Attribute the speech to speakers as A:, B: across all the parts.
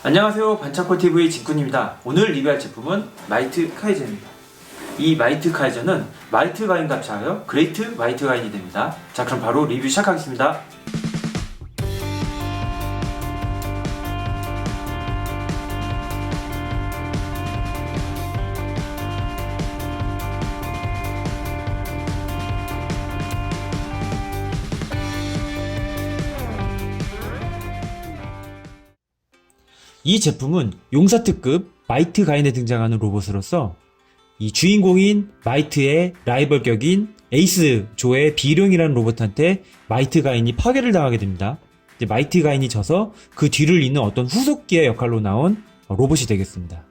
A: 안녕하세요, 반창고TV의 진쿤입니다. 오늘 리뷰할 제품은 마이트 카이저입니다. 이 마이트 카이저는 마이트 가인과 합쳐하여 그레이트 마이트 가인이 됩니다. 자, 그럼 바로 리뷰 시작하겠습니다. 이 제품은 용사 특급 마이트 가인에 등장하는 로봇으로서 이 주인공인 마이트의 라이벌 격인 에이스 조의 비룡이라는 로봇한테 마이트 가인이 파괴를 당하게 됩니다. 이제 마이트 가인이 져서 그 뒤를 잇는 어떤 후속기의 역할로 나온 로봇이 되겠습니다.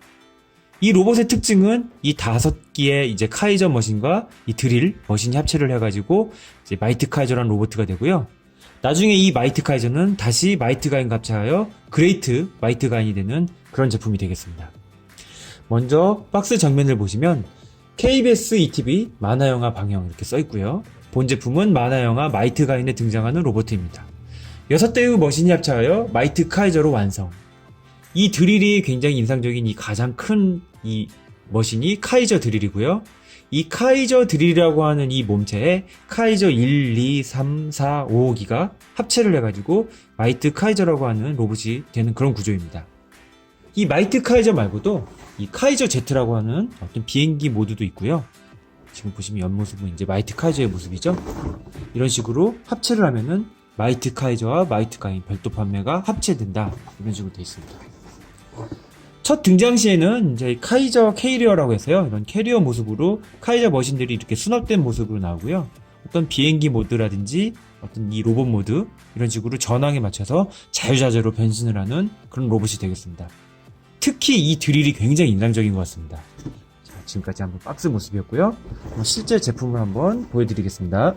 A: 이 로봇의 특징은 이 5기의 이제 카이저 머신과 이 드릴 머신이 합체를 해가지고 이제 마이트 카이저라는 로봇가 되고요. 나중에 이 마이트 카이저는 다시 마이트 가인과 합체하여 그레이트 마이트 가인이 되는 그런 제품이 되겠습니다. 먼저 박스 정면을 보시면 KBS ETV 만화영화 방영 이렇게 써있고요. 본 제품은 만화영화 마이트 가인에 등장하는 로봇입니다. 6대의 머신이 합체하여 마이트 카이저로 완성. 이 드릴이 굉장히 인상적인 이 가장 큰 이 머신이 카이저 드릴이고요. 이 카이저 드릴이라고 하는 이 몸체에 카이저 1, 2, 3, 4, 5기가 합체를 해가지고 마이트 카이저라고 하는 로봇이 되는 그런 구조입니다. 이 마이트 카이저 말고도 이 카이저 Z라고 하는 어떤 비행기 모드도 있고요. 지금 보시면 옆모습은 이제 마이트 카이저의 모습이죠. 이런 식으로 합체를 하면은 마이트 카이저와 마이트 가인 별도 판매가 합체된다. 이런 식으로 되어 있습니다. 첫 등장 시에는 이제 카이저 캐리어라고 해서요. 이런 캐리어 모습으로 카이저 머신들이 이렇게 수납된 모습으로 나오고요. 어떤 비행기 모드라든지 어떤 이 로봇 모드 이런 식으로 전황에 맞춰서 자유자재로 변신을 하는 그런 로봇이 되겠습니다. 특히 이 드릴이 굉장히 인상적인 것 같습니다. 자, 지금까지 한번 박스 모습이었고요. 실제 제품을 한번 보여드리겠습니다.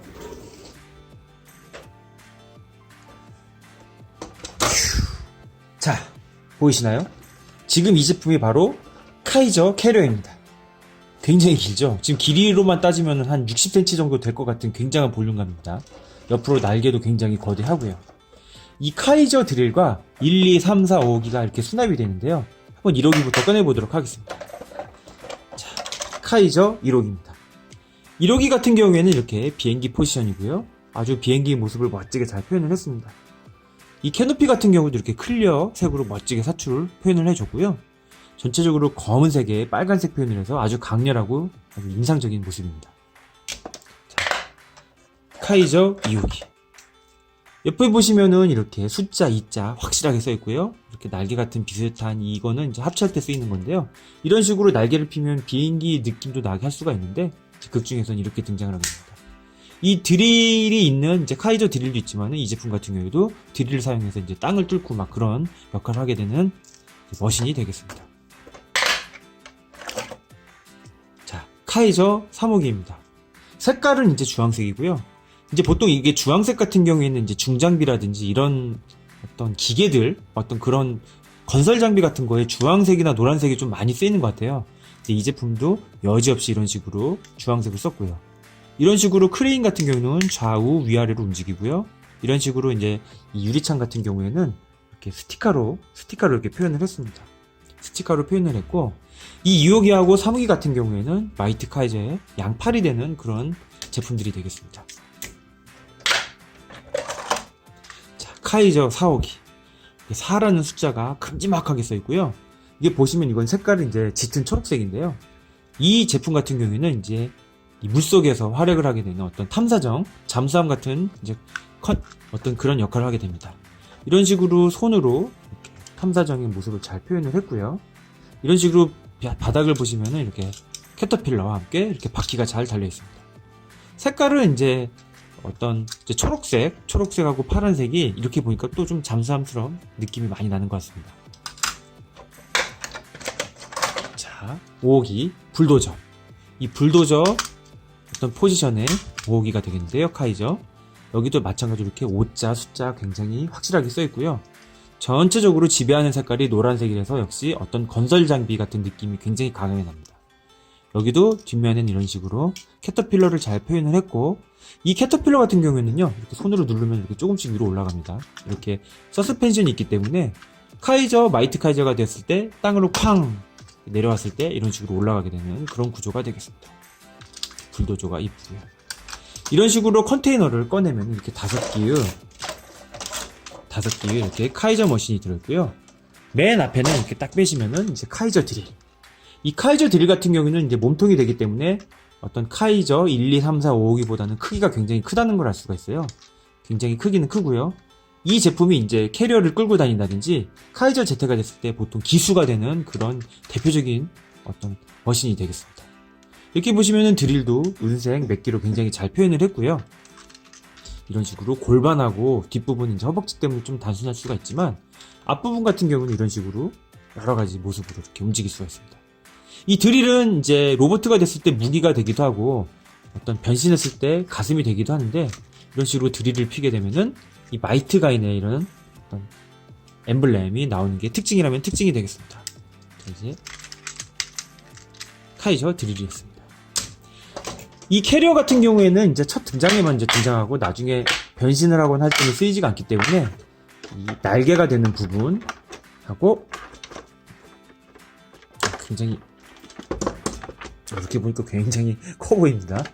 A: 자, 보이시나요? 지금 이 제품이 바로 카이저 캐리어입니다. 굉장히 길죠? 지금 길이로만 따지면 한 60cm 정도 될 것 같은 굉장한 볼륨감입니다. 옆으로 날개도 굉장히 거대하고요. 이 카이저 드릴과 1, 2, 3, 4, 5기가 이렇게 수납이 되는데요. 한번 1호기부터 꺼내보도록 하겠습니다. 자, 카이저 1호기입니다. 1호기 같은 경우에는 이렇게 비행기 포지션이고요. 아주 비행기의 모습을 멋지게 잘 표현을 했습니다. 이 캐노피 같은 경우도 이렇게 클리어 색으로 멋지게 사출을 표현을 해줬고요. 전체적으로 검은색에 빨간색 표현을 해서 아주 강렬하고 아주 인상적인 모습입니다. 자, 카이저 2호기. 옆에 보시면은 이렇게 숫자 2자 확실하게 써있고요. 이렇게 날개 같은 비슷한 이거는 이제 합체할 때 쓰이는 건데요. 이런 식으로 날개를 피면 비행기 느낌도 나게 할 수가 있는데 극 중에서는 이렇게 등장을 하게 됩니다. 이 드릴이 있는 이제 카이저 드릴도 있지만은 이 제품 같은 경우에도 드릴을 사용해서 이제 땅을 뚫고 막 그런 역할을 하게 되는 머신이 되겠습니다. 자, 카이저 3호기입니다. 색깔은 이제 주황색이고요. 이제 보통 이게 주황색 같은 경우에는 이제 중장비라든지 이런 어떤 기계들, 어떤 그런 건설 장비 같은 거에 주황색이나 노란색이 좀 많이 쓰이는 것 같아요. 이제 이 제품도 여지없이 이런 식으로 주황색을 썼고요. 이런 식으로 크레인 같은 경우는 좌우 위아래로 움직이고요. 이런 식으로 이제 이 유리창 같은 경우에는 이렇게 스티커로 이렇게 표현을 했습니다. 스티커로 표현을 했고, 이 2호기하고 3호기 같은 경우에는 마이트 카이저의 양팔이 되는 그런 제품들이 되겠습니다. 자, 카이저 4호기. 4라는 숫자가 큼지막하게 써 있고요. 이게 보시면 이건 색깔은 이제 짙은 초록색인데요. 이 제품 같은 경우에는 이제 이 물속에서 활약을 하게 되는 어떤 탐사정, 잠수함 같은 이제 어떤 그런 역할을 하게 됩니다. 이런 식으로 손으로 이렇게 탐사정의 모습을 잘 표현을 했고요. 이런 식으로 바닥을 보시면은 이렇게 캐터필러와 함께 이렇게 바퀴가 잘 달려 있습니다. 색깔은 이제 어떤 이제 초록색하고 파란색이 이렇게 보니까 또 좀 잠수함스러운 느낌이 많이 나는 것 같습니다. 자, 5호기 불도저. 이 불도저 어떤 포지션의 5호기가 되겠는데요. 카이저. 여기도 마찬가지로 이렇게 5자 숫자 굉장히 확실하게 써 있고요. 전체적으로 지배하는 색깔이 노란색이라서 역시 어떤 건설 장비 같은 느낌이 굉장히 강하게 납니다. 여기도 뒷면에는 이런 식으로 캐터필러를 잘 표현을 했고, 이 캐터필러 같은 경우에는요, 이렇게 손으로 누르면 이렇게 조금씩 위로 올라갑니다. 이렇게 서스펜션이 있기 때문에 마이트 카이저가 됐을 때 땅으로 쾅 내려왔을 때 이런 식으로 올라가게 되는 그런 구조가 되겠습니다. 불도저가 이쁘고요. 이런 식으로 컨테이너를 꺼내면 이렇게 5개의 이렇게 카이저 머신이 들어있고요. 맨 앞에는 이렇게 딱 빼시면은 이제 카이저 드릴. 이 카이저 드릴 같은 경우는 이제 몸통이 되기 때문에 어떤 카이저 1, 2, 3, 4, 5, 5기보다는 크기가 굉장히 크다는 걸 알 수가 있어요. 굉장히 크기는 크고요. 이 제품이 이제 캐리어를 끌고 다닌다든지 카이저 Z가 됐을 때 보통 기수가 되는 그런 대표적인 어떤 머신이 되겠습니다. 이렇게 보시면은 드릴도 은색 맥기로 굉장히 잘 표현을 했고요. 이런 식으로 골반하고 뒷부분 이제 허벅지 때문에 좀 단순할 수가 있지만 앞부분 같은 경우는 이런 식으로 여러 가지 모습으로 이렇게 움직일 수가 있습니다. 이 드릴은 이제 로봇가 됐을 때 무기가 되기도 하고 어떤 변신했을 때 가슴이 되기도 하는데 이런 식으로 드릴을 피게 되면은 이 마이트 가인의 이런 어떤 엠블렘이 나오는 게 특징이라면 특징이 되겠습니다. 자, 이제 카이저 드릴이었습니다. 이 캐리어 같은 경우에는 이제 첫 등장에만 이제 등장하고 나중에 변신을 하거나 할 때는 쓰이지가 않기 때문에 이 날개가 되는 부분하고 굉장히 이렇게 보니까 굉장히 커 보입니다.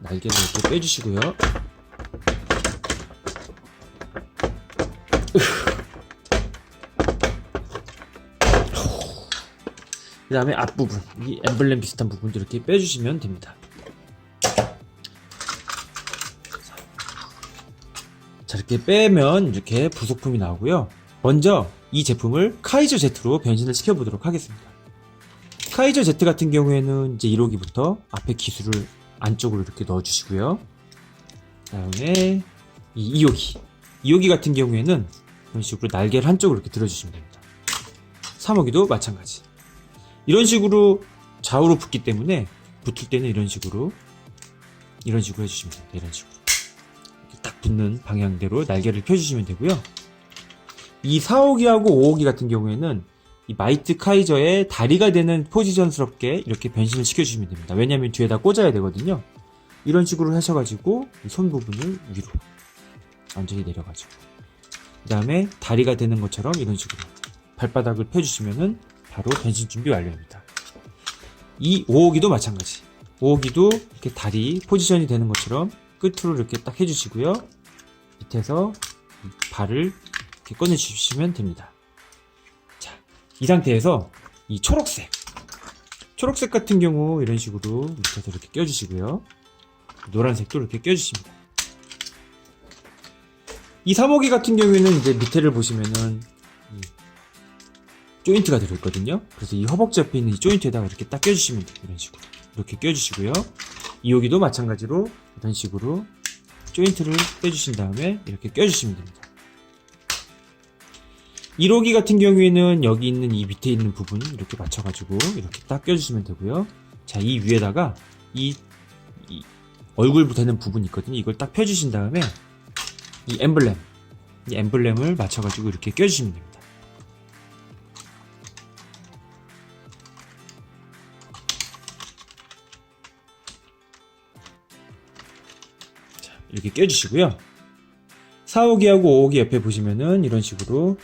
A: 날개를 이렇게 빼주시고요. 그 다음에 앞부분, 이 엠블렘 비슷한 부분도 이렇게 빼주시면 됩니다. 자, 이렇게 빼면 이렇게 부속품이 나오고요. 먼저 이 제품을 카이저 Z로 변신을 시켜보도록 하겠습니다. 카이저 Z 같은 경우에는 이제 1호기부터 앞에 기술을 안쪽으로 이렇게 넣어주시고요. 그 다음에 이 2호기 같은 경우에는 이런 식으로 날개를 한쪽으로 이렇게 들어주시면 됩니다. 3호기도 마찬가지. 이런 식으로 좌우로 붙기 때문에 붙을 때는 이런 식으로 해주시면 됩니다. 이런 식으로 이렇게 딱 붙는 방향대로 날개를 펴주시면 되고요. 이 4호기하고 5호기 같은 경우에는 이 마이트 카이저의 다리가 되는 포지션스럽게 이렇게 변신을 시켜주시면 됩니다. 왜냐하면 뒤에다 꽂아야 되거든요. 이런 식으로 하셔가지고 손 부분을 위로 완전히 내려가지고 그 다음에 다리가 되는 것처럼 이런 식으로 발바닥을 펴주시면은 바로 변신 준비 완료입니다. 이 5호기도 마찬가지. 5호기도 이렇게 다리 포지션이 되는 것처럼 끝으로 이렇게 딱 해주시고요. 밑에서 발을 이렇게 꺼내주시면 됩니다. 자, 이 상태에서 이 초록색 같은 경우 이런 식으로 밑에서 이렇게 껴주시고요. 노란색도 이렇게 껴주십니다. 이 3호기 같은 경우에는 이제 밑에를 보시면은 조인트가 들어있거든요. 그래서 이 허벅지 옆에 있는 이 조인트에다가 이렇게 딱 껴주시면 돼요. 이런 식으로 이렇게 껴주시고요. 2호기도 마찬가지로 이런 식으로 조인트를 빼주신 다음에 이렇게 껴주시면 됩니다. 1호기 같은 경우에는 여기 있는 이 밑에 있는 부분 이렇게 맞춰가지고 이렇게 딱 껴주시면 되고요. 자, 이 위에다가 이 얼굴 되는 부분이 있거든요. 이걸 딱 펴주신 다음에 이 엠블렘을 맞춰가지고 이렇게 껴주시면 됩니다. 자, 이렇게 껴주시고요. 4호기하고 5호기 옆에 보시면은 이런 식으로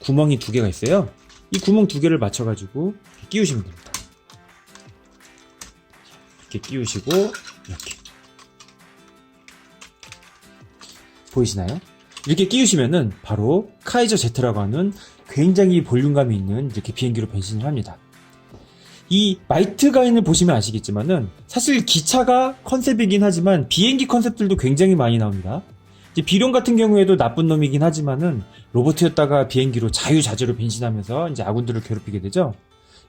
A: 구멍이 2개가 있어요. 이 구멍 2개를 맞춰가지고 이렇게 끼우시면 됩니다. 이렇게 끼우시고 이렇게 보이시나요? 이렇게 끼우시면은 바로 카이저 Z라고 하는 굉장히 볼륨감이 있는 이렇게 비행기로 변신을 합니다. 이 마이트 가인을 보시면 아시겠지만은 사실 기차가 컨셉이긴 하지만 비행기 컨셉들도 굉장히 많이 나옵니다. 이제 비룡 같은 경우에도 나쁜 놈이긴 하지만은 로봇이었다가 비행기로 자유자재로 변신하면서 이제 아군들을 괴롭히게 되죠.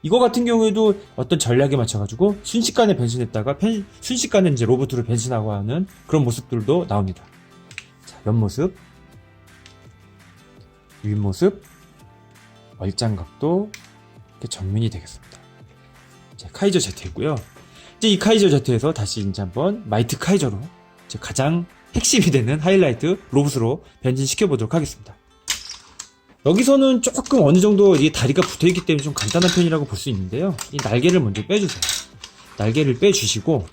A: 이거 같은 경우에도 어떤 전략에 맞춰가지고 순식간에 변신했다가 순식간에 이제 로봇으로 변신하고 하는 그런 모습들도 나옵니다. 자, 옆모습, 윗모습, 얼짱각도 이렇게 정면이 되겠습니다. 이제 카이저 Z이고요. 이제 이 카이저 Z에서 다시 이제 한번 마이트 카이저로 이제 가장 핵심이 되는 하이라이트 로봇으로 변신시켜 보도록 하겠습니다. 여기서는 조금 어느 정도 이 다리가 붙어 있기 때문에 좀 간단한 편이라고 볼 수 있는데요. 이 날개를 먼저 빼주세요. 날개를 빼주시고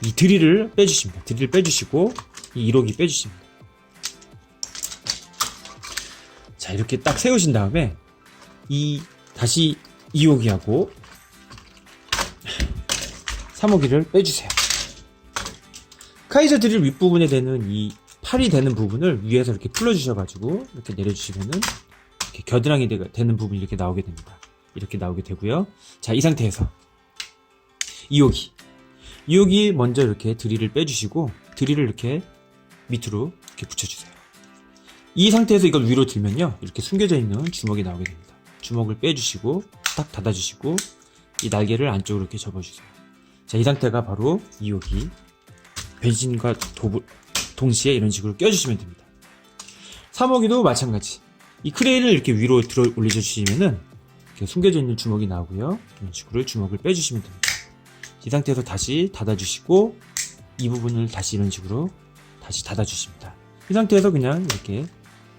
A: 이 드릴을 빼주십니다. 드릴을 빼주시고 이 1호기 빼주십니다. 자, 이렇게 딱 세우신 다음에 다시 2호기하고 3호기를 빼주세요. 카이저 드릴 윗부분에 되는 이 팔이 되는 부분을 위에서 이렇게 풀어주셔가지고 이렇게 내려주시면은 이렇게 겨드랑이 되는 부분이 이렇게 나오게 됩니다. 이렇게 나오게 되고요. 자, 이 상태에서 2호기 먼저 이렇게 드릴을 빼주시고 드릴을 이렇게 밑으로 이렇게 붙여주세요. 이 상태에서 이걸 위로 들면요, 이렇게 숨겨져 있는 주먹이 나오게 됩니다. 주먹을 빼주시고 딱 닫아주시고 이 날개를 안쪽으로 이렇게 접어주세요. 자, 이 상태가 바로 2호기. 변신과 동시에 이런 식으로 껴주시면 됩니다. 3호기도 마찬가지. 이 크레인을 이렇게 위로 들어 올려주시면은 이렇게 숨겨져 있는 주먹이 나오고요. 이런 식으로 주먹을 빼주시면 됩니다. 이 상태에서 다시 닫아주시고 이 부분을 다시 이런 식으로 다시 닫아주십니다. 이 상태에서 그냥 이렇게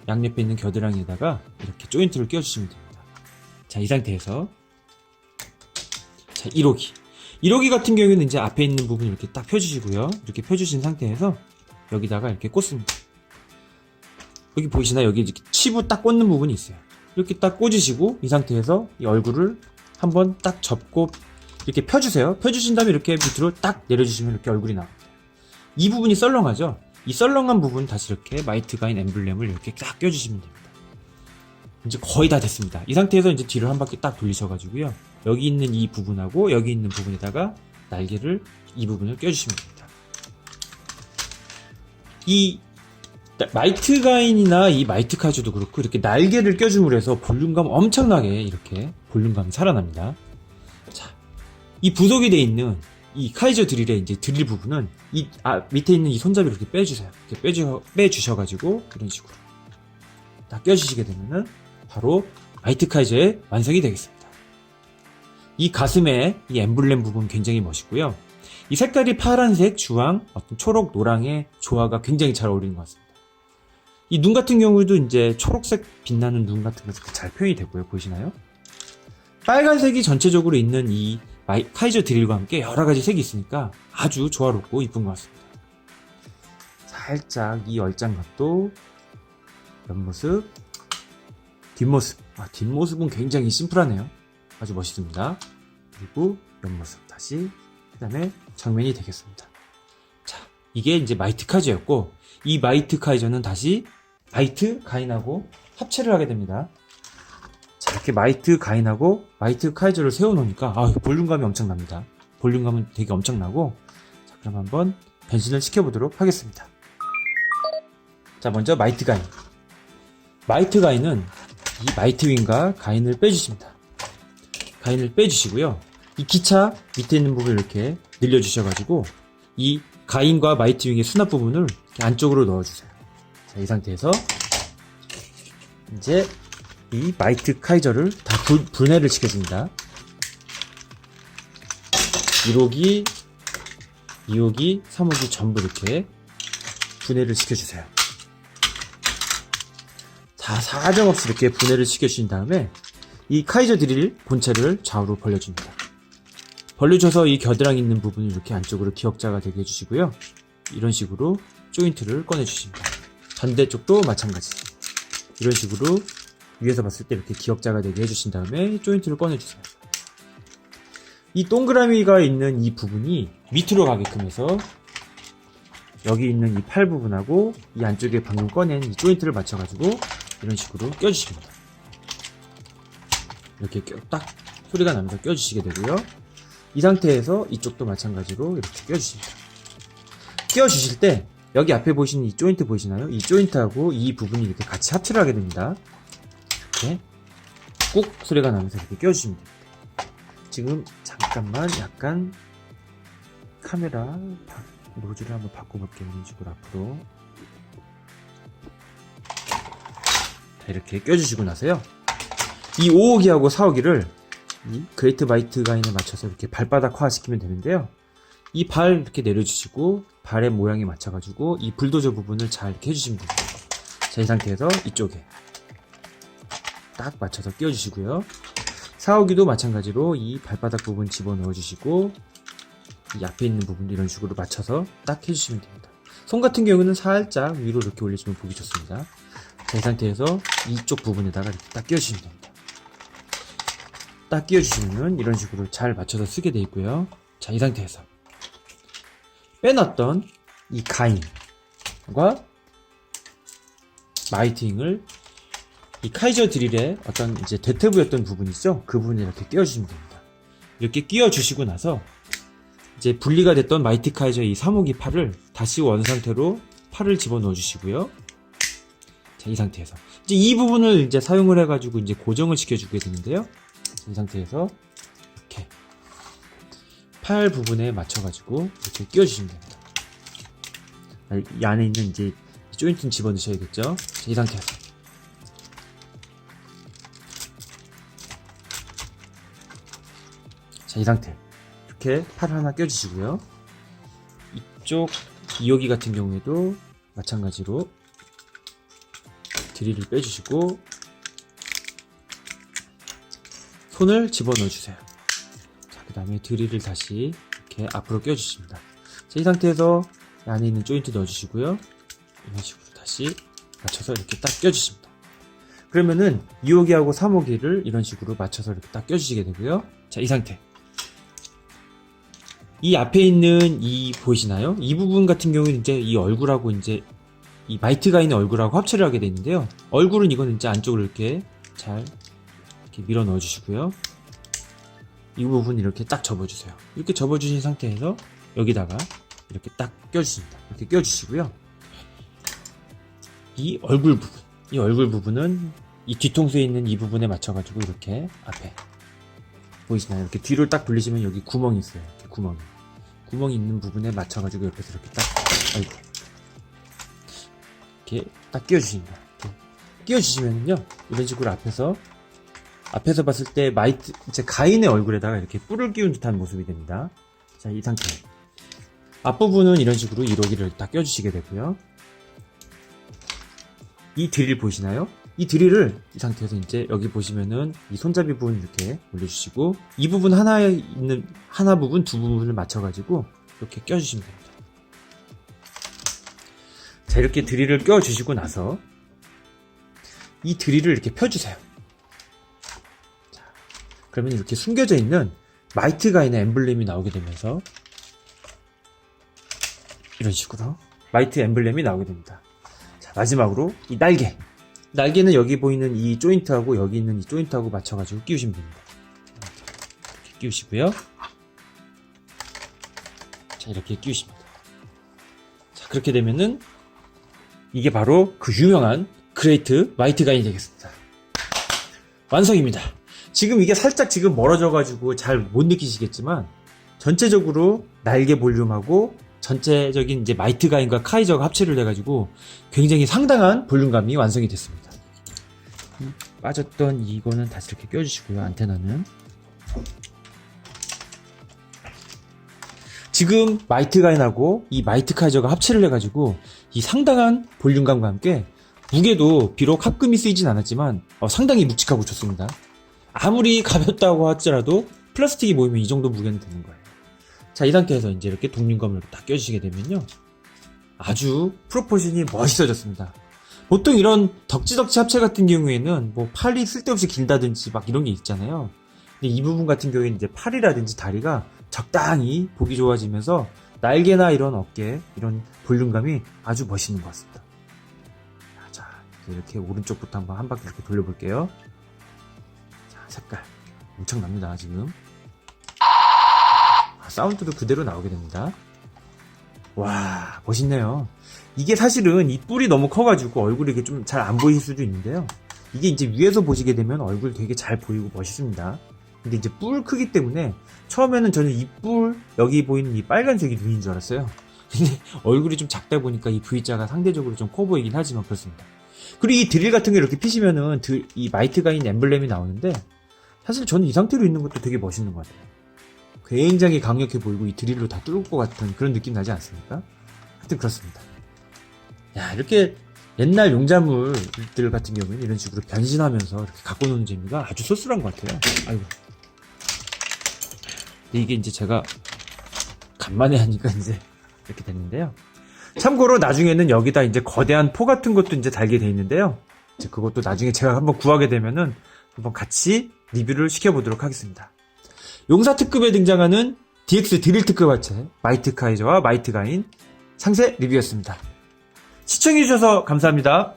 A: 양옆에 있는 겨드랑이에다가 이렇게 조인트를 끼워주시면 됩니다. 자, 이 상태에서 자, 1호기 같은 경우에는 이제 앞에 있는 부분 이렇게 딱 펴주시고요. 이렇게 펴주신 상태에서 여기다가 이렇게 꽂습니다. 여기 보이시나요? 여기 이렇게 치부 딱 꽂는 부분이 있어요. 이렇게 딱 꽂으시고 이 상태에서 이 얼굴을 한번 딱 접고 이렇게 펴주세요. 펴주신 다음에 이렇게 밑으로 딱 내려주시면 이렇게 얼굴이 나옵니다. 이 부분이 썰렁하죠? 이 썰렁한 부분 다시 이렇게 마이트 가인 엠블렘을 이렇게 딱 껴주시면 됩니다. 이제 거의 다 됐습니다. 이 상태에서 이제 뒤를 한 바퀴 딱 돌리셔가지고요. 여기 있는 이 부분하고 여기 있는 부분에다가 날개를 이 부분을 껴주시면 됩니다. 이 마이트 가인이나 이 마이트 카즈도 그렇고 이렇게 날개를 껴줌으로 해서 볼륨감 엄청나게 이렇게 볼륨감이 살아납니다. 자, 이 부속이 되어 있는 이 카이저 드릴의 이제 드릴 부분은 밑에 있는 이 손잡이를 이렇게 빼주세요. 이렇게 빼주셔가지고 이런 식으로 딱 껴주시게 되면은 바로 마이트 카이저의 완성이 되겠습니다. 이 가슴에 이 엠블렘 부분 굉장히 멋있고요. 이 색깔이 파란색, 주황, 어떤 초록, 노랑의 조화가 굉장히 잘 어울리는 것 같습니다. 이 눈 같은 경우도 이제 초록색 빛나는 눈 같은 것도 잘 표현이 되고요. 보이시나요? 빨간색이 전체적으로 있는 이 카이저 드릴과 함께 여러 가지 색이 있으니까 아주 조화롭고 이쁜 것 같습니다. 살짝 이 얼짱각도 옆모습, 뒷모습. 뒷모습은 굉장히 심플하네요. 아주 멋있습니다. 그리고 옆모습 다시 그 다음에 정면이 되겠습니다. 자, 이게 이제 마이트 카이저였고 이 마이트 카이저는 다시 마이트 가인하고 합체를 하게 됩니다. 자, 이렇게 마이트 가인하고 마이트 카이저를 세워놓으니까 볼륨감이 엄청납니다. 볼륨감은 되게 엄청나고 자, 그럼 한번 변신을 시켜보도록 하겠습니다. 자, 먼저 마이트 가인. 마이트 가인은 이 마이트 윙과 가인을 빼주십니다. 가인을 빼주시고요. 이 기차 밑에 있는 부분을 이렇게 늘려주셔가지고 이 가인과 마이트 윙의 수납 부분을 이렇게 안쪽으로 넣어주세요. 자, 이 상태에서 이제 이 마이트 카이저를 다 분해를 시켜줍니다. 1호기, 2호기, 3호기 전부 이렇게 분해를 시켜주세요. 자, 사정없이 이렇게 분해를 시켜주신 다음에 이 카이저 드릴 본체를 좌우로 벌려줍니다. 벌려줘서 이 겨드랑이 있는 부분을 이렇게 안쪽으로 기역자가 되게 해주시고요. 이런 식으로 조인트를 꺼내주십니다. 반대쪽도 마찬가지. 이런 식으로 위에서 봤을 때 이렇게 기역자가 되게 해주신 다음에 조인트를 꺼내주세요. 이 동그라미가 있는 이 부분이 밑으로 가게끔 해서 여기 있는 이 팔 부분하고 이 안쪽에 방금 꺼낸 이 조인트를 맞춰가지고 이런 식으로 껴주십니다. 이렇게 딱 소리가 나면서 껴주시게 되고요. 이 상태에서 이쪽도 마찬가지로 이렇게 껴주십니다. 껴주실 때 여기 앞에 보시는 이 조인트 보이시나요? 이 조인트하고 이 부분이 이렇게 같이 합체를 하게 됩니다. 이렇게 꾹 소리가 나면서 이렇게 껴주시면 됩니다. 지금 잠깐만 약간 카메라 노즐을 한번 바꿔볼게요. 이런 식으로 앞으로 이렇게 껴주시고 나서요. 이 5호기하고 4호기를 이 그레이트 마이트 가인에 맞춰서 이렇게 발바닥화 시키면 되는데요. 이 발 이렇게 내려주시고 발의 모양에 맞춰가지고 이 불도저 부분을 잘 이렇게 해주시면 됩니다. 자, 이 상태에서 이쪽에 딱 맞춰서 끼워주시고요. 4호기도 마찬가지로 이 발바닥 부분 집어넣어 주시고 이 앞에 있는 부분도 이런 식으로 맞춰서 딱 해주시면 됩니다. 손 같은 경우는 살짝 위로 이렇게 올려주면 보기 좋습니다. 자, 이 상태에서 이쪽 부분에다가 이렇게 딱 끼워주시면 됩니다. 딱 끼워주시면 이런 식으로 잘 맞춰서 쓰게 되어 있고요. 자, 이 상태에서 빼놨던 이 가인과 마이팅을 이 카이저 드릴의 어떤 이제 대퇴부였던 부분 있죠? 그 부분에 이렇게 끼워주시면 됩니다. 이렇게 끼워주시고 나서 이제 분리가 됐던 마이티 카이저의 이 3호기 팔을 다시 원상태로 팔을 집어넣어 주시고요. 자, 이 상태에서 이제 이 부분을 이제 사용을 해가지고 이제 고정을 시켜주게 되는데요. 이 상태에서 이렇게 팔 부분에 맞춰가지고 이렇게 끼워주시면 됩니다. 이 안에 있는 이제 조인트는 집어넣으셔야겠죠. 자, 이 상태에서 자, 이 상태 이렇게 팔 하나 껴주시고요. 이쪽 2호기 같은 경우에도 마찬가지로 드릴을 빼주시고 손을 집어넣어 주세요. 자, 그 다음에 드릴을 다시 이렇게 앞으로 껴주십니다. 자, 이 상태에서 안에 있는 조인트 넣어주시고요. 이런 식으로 다시 맞춰서 이렇게 딱 껴주십니다. 그러면은 2호기하고 3호기를 이런 식으로 맞춰서 이렇게 딱 껴주시게 되고요. 자, 이 상태. 이 앞에 있는 이 보이시나요? 이 부분 같은 경우는 이제 이 얼굴하고 이제 이 마이트 가인의 얼굴하고 합체를 하게 되어 있는데요. 얼굴은 이거는 이제 안쪽으로 이렇게 잘 이렇게 밀어 넣어 주시고요. 이 부분 이렇게 딱 접어주세요. 이렇게 접어주신 상태에서 여기다가 이렇게 딱 껴주십니다. 이렇게 껴주시고요. 이 얼굴 부분은 이 뒤통수에 있는 이 부분에 맞춰가지고 이렇게 앞에 보이시나요? 이렇게 뒤를 딱 돌리시면 여기 구멍이 있어요. 이렇게 구멍이 있는 부분에 맞춰가지고 옆에서 이렇게 딱, 이렇게 딱 끼워주십니다. 이렇게 끼워주시면요, 이런 식으로 앞에서 봤을 때 이제 가인의 얼굴에다가 이렇게 뿔을 끼운 듯한 모습이 됩니다. 자, 이 상태. 앞부분은 이런 식으로 1호기를 딱 껴주시게 되고요. 이 드릴 보이시나요? 이 드릴을 이 상태에서 이제 여기 보시면은 이 손잡이 부분 이렇게 올려주시고 이 부분 하나에 있는 하나 부분 두 부분을 맞춰가지고 이렇게 껴주시면 됩니다. 자, 이렇게 드릴을 껴주시고 나서 이 드릴을 이렇게 펴주세요. 자, 그러면 이렇게 숨겨져 있는 마이트 가인의 엠블렘이 나오게 되면서 이런 식으로 마이트 엠블렘이 나오게 됩니다. 자, 마지막으로 이 날개는 여기 보이는 이 조인트하고 여기 있는 이 조인트하고 맞춰가지고 끼우시면 됩니다. 이렇게 끼우시고요. 자, 이렇게 끼우십니다. 자, 그렇게 되면은 이게 바로 그 유명한 그레이트 마이트 가인이 되겠습니다. 완성입니다. 지금 이게 살짝 지금 멀어져가지고 잘 못 느끼시겠지만 전체적으로 날개 볼륨하고 전체적인 이제 마이트 가인과 카이저가 합체를 해가지고 굉장히 상당한 볼륨감이 완성이 됐습니다. 빠졌던 이거는 다시 이렇게 껴주시고요. 안테나는 지금 마이트 가인하고 이 마이트 카이저가 합체를 해가지고 이 상당한 볼륨감과 함께 무게도 비록 합금이 쓰이진 않았지만 상당히 묵직하고 좋습니다. 아무리 가볍다고 하더라도 플라스틱이 모이면 이 정도 무게는 되는 거예요. 자, 이 상태에서 이제 이렇게 독륜감을 딱 껴주시게 되면요, 아주 프로포션이 멋있어졌습니다. 보통 이런 덕지덕지 합체 같은 경우에는 뭐 팔이 쓸데없이 길다든지 막 이런 게 있잖아요. 근데 이 부분 같은 경우에는 이제 팔이라든지 다리가 적당히 보기 좋아지면서 날개나 이런 어깨, 이런 볼륨감이 아주 멋있는 것 같습니다. 자, 이렇게 오른쪽부터 한번 한 바퀴 이렇게 돌려볼게요. 자, 색깔 엄청납니다, 지금. 사운드도 그대로 나오게 됩니다. 와, 멋있네요. 이게 사실은 이 뿔이 너무 커가지고 얼굴이 이게 좀 잘 안 보일 수도 있는데요. 이게 이제 위에서 보시게 되면 얼굴 되게 잘 보이고 멋있습니다. 근데 이제 뿔 크기 때문에 처음에는 저는 이 뿔, 여기 보이는 이 빨간색이 눈인 줄 알았어요. 근데 얼굴이 좀 작다 보니까 이 V자가 상대적으로 좀 커 보이긴 하지만 그렇습니다. 그리고 이 드릴 같은 거 이렇게 피시면은 이 마이트 가인 엠블렘이 나오는데 사실 저는 이 상태로 있는 것도 되게 멋있는 것 같아요. 굉장히 강력해 보이고 이 드릴로 다 뚫을 것 같은 그런 느낌 나지 않습니까? 하여튼 그렇습니다. 야, 이렇게 옛날 용자물들 같은 경우에는 이런 식으로 변신하면서 이렇게 갖고 노는 재미가 아주 쏠쏠한 것 같아요. 아이고. 근데 이게 이제 제가 간만에 하니까 이제 이렇게 됐는데요. 참고로 나중에는 여기다 이제 거대한 포 같은 것도 이제 달게 돼 있는데요. 이제 그것도 나중에 제가 한번 구하게 되면은 한번 같이 리뷰를 시켜보도록 하겠습니다. 용사 특급에 등장하는 DX 드릴 특급 화체 마이트 카이저와 마이트 가인 상세 리뷰였습니다. 시청해주셔서 감사합니다.